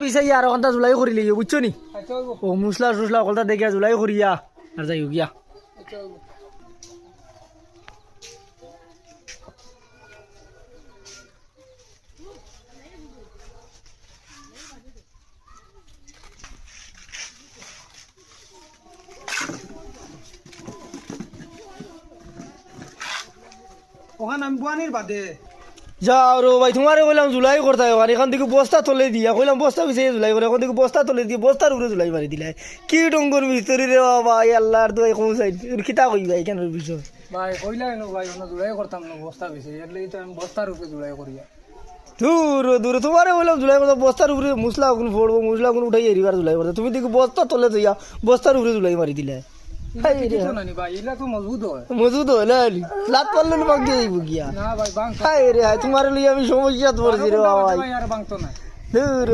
পিছে আর ওখানটা জুলাই করি লিয়ে বুঝছো নি ও মুসলা সুসলা ওখানটা দেখে জুলাই করিয়া আর যাই গিয়া ওখানে আমি বুয়ানির বাদে যাও রো ভাই তোমারে কইলাম জুলাই করতে হবে এখান থেকে বস্তা তুলে দিয়া কইলাম বস্তা পিছে জুলাই করে এখন থেকে বস্তা তুলে দিয়ে বস্তার উপরে জুলাই মারি দিলে কি ডঙ্গর মিস্ত্রি রে ভাই আল্লাহর দোয়াই কোন সাইড খিতা কইবা এখানের বিষয় ভাই কইলাই না ভাই ওনা জুলাই করতাম না বস্তা বেশি এর লাগি তো আমি বস্তার উপরে জুলাই করিয়া দূর দূর তোমারে বললাম জুলাই করতে বস্তার উপরে মুসলা কোন ফোড়বো মুসলা কোন উঠাই এরিবার জুলাই করতে তুমি দেখি বস্তা তুলে দিয়া বস্তার উপরে জুলাই মারি দিলে কিছু না নি ভাই এলা তো মজবুত হয় মজুদ হলে লাত পারলে বাগ দিয়ে যাইব গিয়া না ভাই বাং হাই রে হাই তোমার লই আমি সমস্যা পড়ছি রে ভাই ভাই আর বাংতো না দূর